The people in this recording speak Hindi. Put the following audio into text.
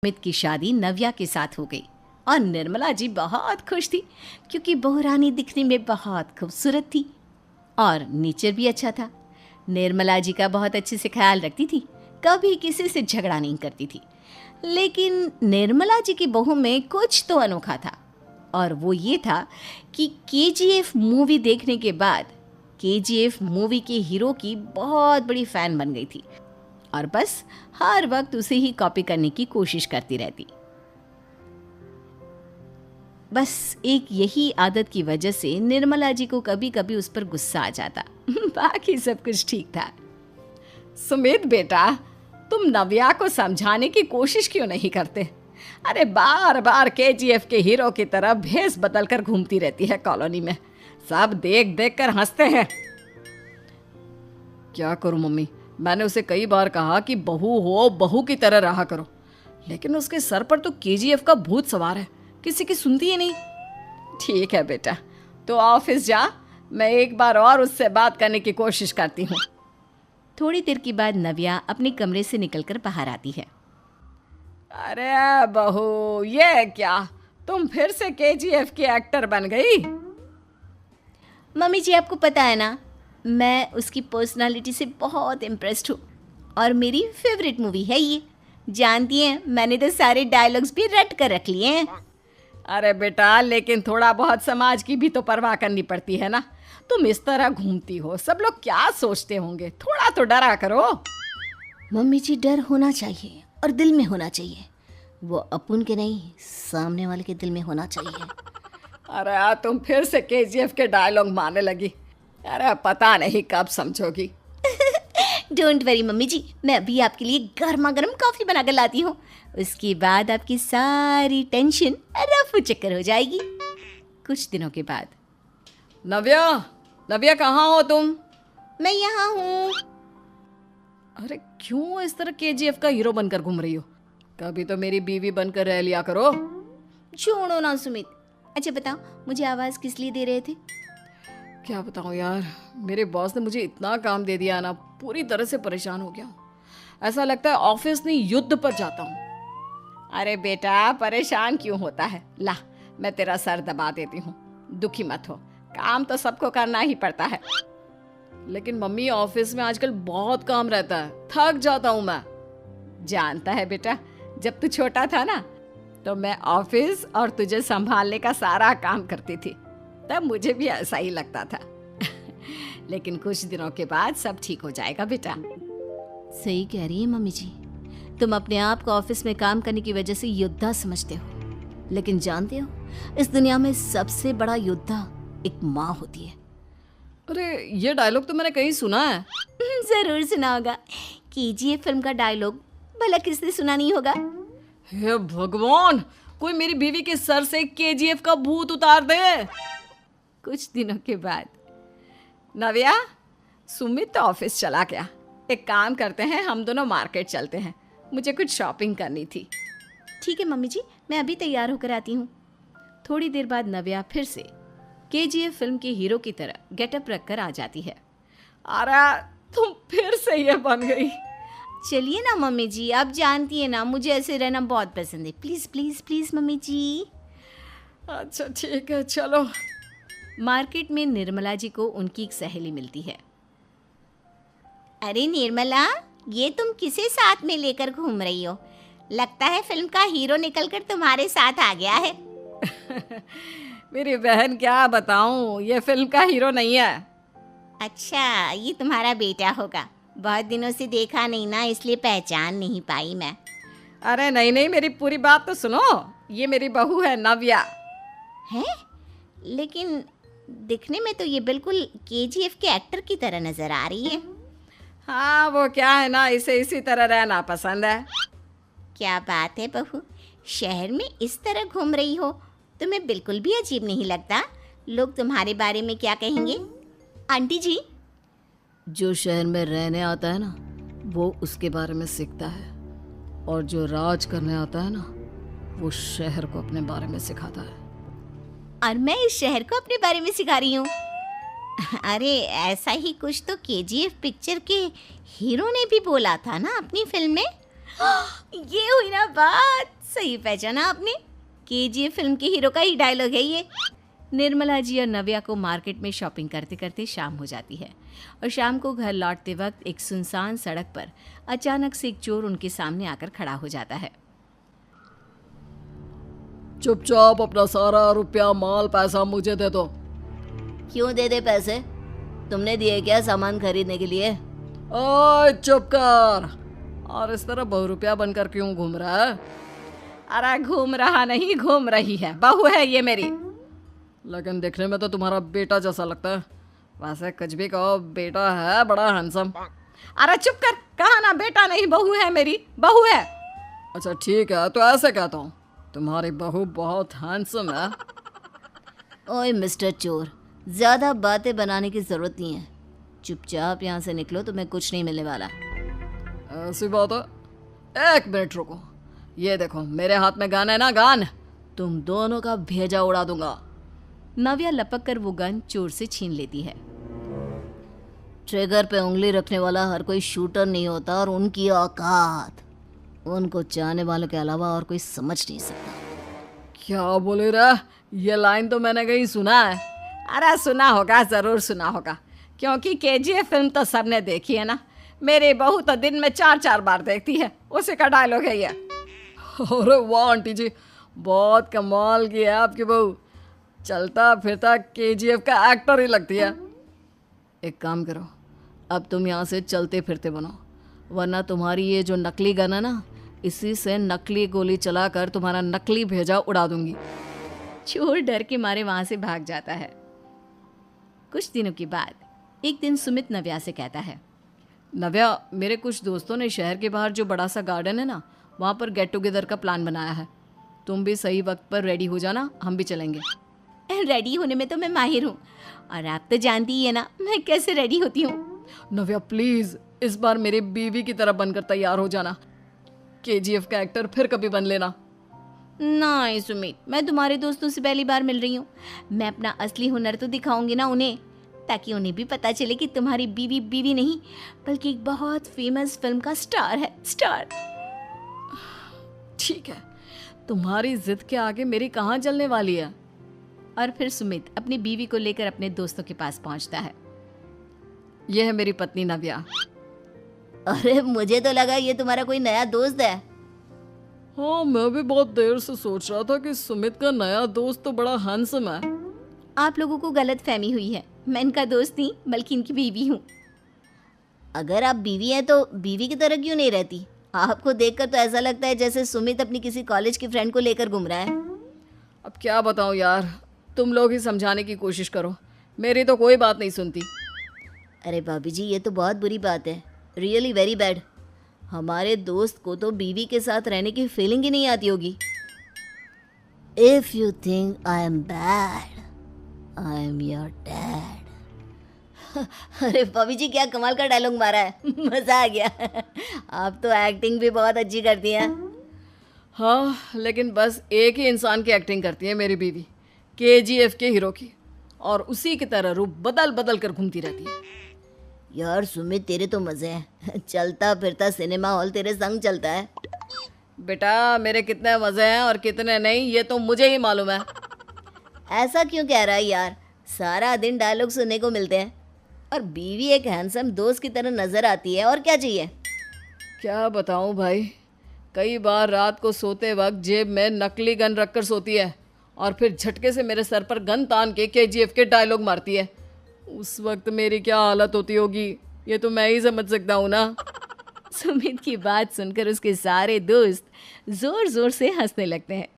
अमित की शादी नव्या के साथ हो गई और निर्मला जी बहुत खुश थी क्योंकि बहू रानी दिखने में बहुत खूबसूरत थी और नेचर भी अच्छा था। निर्मला जी का बहुत अच्छे से ख्याल रखती थी, कभी किसी से झगड़ा नहीं करती थी। लेकिन निर्मला जी की बहू में कुछ तो अनोखा था और वो ये था कि केजीएफ मूवी देखने के बाद केजीएफ मूवी के हीरो की बहुत बड़ी फ़ैन बन गई थी और बस हर वक्त उसे ही कॉपी करने की कोशिश करती रहती। बस एक यही आदत की वजह से निर्मला जी को कभी कभी उस पर गुस्सा आ जाता। बाकी सब कुछ ठीक था। सुमित बेटा, तुम नव्या को समझाने की कोशिश क्यों नहीं करते? अरे बार बार केजीएफ के हीरो की तरह भेस बदल कर घूमती रहती है कॉलोनी में। सब देख देख कर हंसते हैं। क्या करूं मम्मी, मैंने उसे कई बार कहा कि बहू हो, बहू की तरह रहा करो, लेकिन उसके सर पर तो केजीएफ का भूत सवार है, किसी की सुनती ही नहीं। ठीक है बेटा, तो ऑफिस जा, मैं एक बार और उससे बात करने की कोशिश करती हूँ। थोड़ी देर के बाद नव्या अपने कमरे से निकलकर बाहर आती है। अरे बहू, ये क्या, तुम फिर से केजीएफ की एक्टर बन गई? मम्मी जी, आपको पता है ना, मैं उसकी पर्सनालिटी से बहुत इम्प्रेस्ड हूँ और मेरी फेवरेट मूवी है ये। जानती हैं, मैंने तो सारे डायलॉग्स भी रट कर रख लिए हैं। अरे बेटा, लेकिन थोड़ा बहुत समाज की भी तो परवाह करनी पड़ती है ना। तुम इस तरह घूमती हो, सब लोग क्या सोचते होंगे, थोड़ा तो डरा करो। मम्मी जी, डर होना चाहिए और दिल में होना चाहिए। वो अपुन के नहीं, सामने वाले के दिल में होना चाहिए। अरे तुम फिर से केजीएफ के डायलॉग मारने लगी। अरे पता नहीं कब समझोगी। डोंट वरी मम्मी जी, मैं अभी आपके लिए गर्मा गर्म कॉफ़ी बना कर लाती हूँ। उसके बाद आपकी सारी टेंशन रफू चक्कर हो जाएगी। कुछ दिनों के बाद। नव्या, नव्या कहाँ हो तुम? मैं यहाँ हूँ। अरे क्यों इस तरह केजीएफ का हीरो बनकर घूम रही हो? कभी तो मेरी बीवी बनकर रह लिया करो। छोड़ो ना सुमित। अच्छा बताओ, मुझे आवाज़ किस लिए दे रहे थे? क्या बताऊँ यार, मेरे बॉस ने मुझे इतना काम दे दिया ना, पूरी तरह से परेशान हो गया हूँ। ऐसा लगता है ऑफिस नहीं, युद्ध पर जाता हूँ। अरे बेटा, परेशान क्यों होता है? ला, मैं तेरा सर दबा देती हूँ, दुखी मत हो। काम तो सबको करना ही पड़ता है। लेकिन मम्मी, ऑफिस में आजकल बहुत काम रहता है, थक जाता हूँ मैं। जानता है बेटा, जब तू छोटा था ना, तो मैं ऑफिस और तुझे संभालने का सारा काम करती थी, तब मुझे भी ऐसा ही लगता था। लेकिन कुछ दिनों के बाद सब ठीक हो जाएगा बेटा। सही कह रही है मम्मी जी, तुम अपने आप को ऑफिस में काम करने की वजह से योद्धा समझते हो, लेकिन जानते हो, इस दुनिया में सबसे बड़ा योद्धा एक माँ होती है। अरे ये डायलॉग तो मैंने कहीं सुना है। जरूर सुना होगा। केजीएफ फिल्म का डायलॉग भला किसने सुना नहीं होगा? हे भगवान, कोई मेरी बीवी के सर से केजीएफ का भूत उतार दे। कुछ दिनों के बाद। नव्या, सुमित तो ऑफिस चला गया। एक काम करते हैं, हम दोनों मार्केट चलते हैं, मुझे कुछ शॉपिंग करनी थी। ठीक है मम्मी जी, मैं अभी तैयार होकर आती हूँ। थोड़ी देर बाद नव्या फिर से केजीएफ फिल्म के हीरो की तरह गेटअप रखकर आ जाती है। अरे तुम फिर से ये बन गई। चलिए ना मम्मी जी, आप जानती है ना, मुझे ऐसे रहना बहुत पसंद है। प्लीज़ प्लीज़ प्लीज़ मम्मी जी। अच्छा ठीक है, चलो। मार्केट में निर्मला जी को उनकी एक सहेली मिलती है। अरे निर्मला, ये तुम किसे साथ में लेकर घूम रही हो? लगता है फिल्म का हीरो निकलकर तुम्हारे साथ आ गया है। मेरी बहन, क्या बताऊं, ये फिल्म का हीरो नहीं है। अच्छा, ये तुम्हारा बेटा होगा। बहुत दिनों से देखा नहीं ना, इसलिए पहचान नहीं पाई मैं। अरे नहीं नहीं, मेरी पूरी बात तो सुनो। ये मेरी बहू है नव्या। है? लेकिन दिखने में तो ये बिल्कुल केजीएफ के एक्टर की तरह नजर आ रही है। हाँ, वो क्या है ना, इसे इसी तरह रहना पसंद है। क्या बात है बहू, शहर में इस तरह घूम रही हो, तुम्हें बिल्कुल भी अजीब नहीं लगता? लोग तुम्हारे बारे में क्या कहेंगे? आंटी जी, जो शहर में रहने आता है ना, वो उसके बारे में सीखता है, और जो राज करने आता है ना, वो शहर को अपने बारे में सिखाता है। और मैं इस शहर को अपने बारे में सिखा रही हूँ। अरे ऐसा ही कुछ तो केजीएफ पिक्चर के हीरो ने भी बोला था ना अपनी फिल्म में। ये हुई ना बात, सही पहचाना आपने, केजीएफ फिल्म के हीरो का ही डायलॉग है ये। निर्मला जी और नव्या को मार्केट में शॉपिंग करते करते शाम हो जाती है और शाम को घर लौटते वक्त एक सुनसान सड़क पर अचानक से एक चोर उनके सामने आकर खड़ा हो जाता है। चुपचाप अपना सारा रुपया माल पैसा मुझे दे दो। क्यों दे दे पैसे? तुमने दिए क्या सामान खरीदने के लिए? ओए चुप कर। और इस तरह बहुरुपया बनकर क्यों घूम रहा है? अरे घूम रहा नहीं, घूम रही है, बहू है ये मेरी। लेकिन देखने में तो तुम्हारा बेटा जैसा लगता है। वैसे कुछ भी कहो, बेटा है बड़ा हैंडसम। अरे चुप कर, कहा ना बेटा नहीं, बहू है मेरी, बहू है। अच्छा ठीक है, तो ऐसे कहता हूँ, तुम्हारी बहू बहुत हैंडसम है। ओए मिस्टर चोर, ज्यादा बातें बनाने की जरूरत नहीं है, चुपचाप यहाँ से निकलो, तुम्हें कुछ नहीं मिलने वाला। ऐसी बात है? एक मिनट रुको, ये देखो मेरे हाथ में गन है ना, गन, तुम दोनों का भेजा उड़ा दूंगा। नव्या लपक कर वो गन चोर से छीन लेती है। ट्रिगर पे उंगली रखने वाला हर कोई शूटर नहीं होता, और उनकी औकात उनको चाहने वालों के अलावा और कोई समझ नहीं सकता। क्या बोले रे? ये लाइन तो मैंने कहीं सुना है। अरे सुना होगा, जरूर सुना होगा, क्योंकि केजीएफ फिल्म तो सबने देखी है ना। मेरी बहू तो दिन में 4-4 बार देखती है, उसी का डायलॉग है ये। अरे वाह आंटी जी, बहुत कमाल की है आपकी बहू, चलता फिरता केजीएफ का एक्टर ही लगती है। एक काम करो, अब तुम यहाँ से चलते फिरते बनो, वरना तुम्हारी ये जो नकली गन है ना, इसी से नकली गोली चलाकर तुम्हारा नकली भेजा उड़ा दूंगी। चोर डर के मारे वहां से भाग जाता है। कुछ दिनों के बाद एक दिन सुमित नव्या से कहता है, नव्या, मेरे कुछ दोस्तों ने शहर के बाहर जो बड़ा सा गार्डन है ना, वहाँ पर गेट टुगेदर का प्लान बनाया है। तुम भी सही वक्त पर रेडी हो जाना, हम भी चलेंगे। रेडी होने में तो मैं माहिर हूँ, और आप तो जानती ही है ना मैं कैसे रेडी होती हूँ। नव्या प्लीज, इस बार मेरी बीवी की तरह बनकर तैयार हो जाना। केजीएफ का एक्टर फिर कभी बन लेना। नहीं सुमित, मैं तुम्हारे दोस्तों से पहली बार मिल रही हूँ, मैं अपना असली हुनर तो दिखाऊंगी ना उन्हें, ताकि उन्हें भी पता चले कि तुम्हारी बीवी बीवी नहीं बल्कि एक बहुत फेमस फिल्म का स्टार है, स्टार। ठीक है, तुम्हारी जिद के आगे मेरी कहाँ जलने वाली है। और फिर सुमित अपनी बीवी को लेकर अपने दोस्तों के पास पहुंचता है। यह है मेरी पत्नी नव्या। अरे मुझे तो लगा ये तुम्हारा कोई नया दोस्त है। हाँ, मैं भी बहुत देर से सोच रहा था कि सुमित का नया दोस्त तो बड़ा हैंडसम है। आप लोगों को गलत फहमी हुई है, मैं इनका दोस्त नहीं बल्कि इनकी बीवी हूँ। अगर आप बीवी हैं तो बीवी की तरह क्यों नहीं रहती? आपको देखकर तो ऐसा लगता है जैसे सुमित अपनी किसी कॉलेज की फ्रेंड को लेकर घूम रहा है। अब क्या बताऊँ यार, तुम लोग ही समझाने की कोशिश करो, मेरी तो कोई बात नहीं सुनती। अरे भाभी जी, ये तो बहुत बुरी बात है, रियली वेरी बैड। हमारे दोस्त को तो बीवी के साथ रहने की फीलिंग ही नहीं आती होगी। If you think I am bad, I am your dad. अरे भाभी जी, क्या कमाल का डायलॉग मारा है, मजा आ गया। आप तो एक्टिंग भी बहुत अच्छी करती हैं। हाँ, लेकिन बस एक ही इंसान की एक्टिंग करती है मेरी बीवी, केजीएफ के हीरो की, और उसी की तरह रूप बदल बदल कर घूमती रहती है। यार सुमित, तेरे तो मजे हैं, चलता फिरता सिनेमा हॉल तेरे संग चलता है। बेटा, मेरे कितने मजे हैं और कितने नहीं ये तो मुझे ही मालूम है। ऐसा क्यों कह रहा है यार, सारा दिन डायलॉग सुनने को मिलते हैं, और बीवी एक हैंडसम दोस्त की तरह नजर आती है, और क्या चाहिए? क्या बताऊं भाई, कई बार रात को सोते वक्त जेब में नकली गन रखकर सोती है और फिर झटके से मेरे सर पर गन तान के केजीएफ के डायलॉग मारती है। उस वक्त मेरी क्या हालत होती होगी, ये तो मैं ही समझ सकता हूँ ना। सुमित की बात सुनकर उसके सारे दोस्त जोर जोर से हंसने लगते हैं।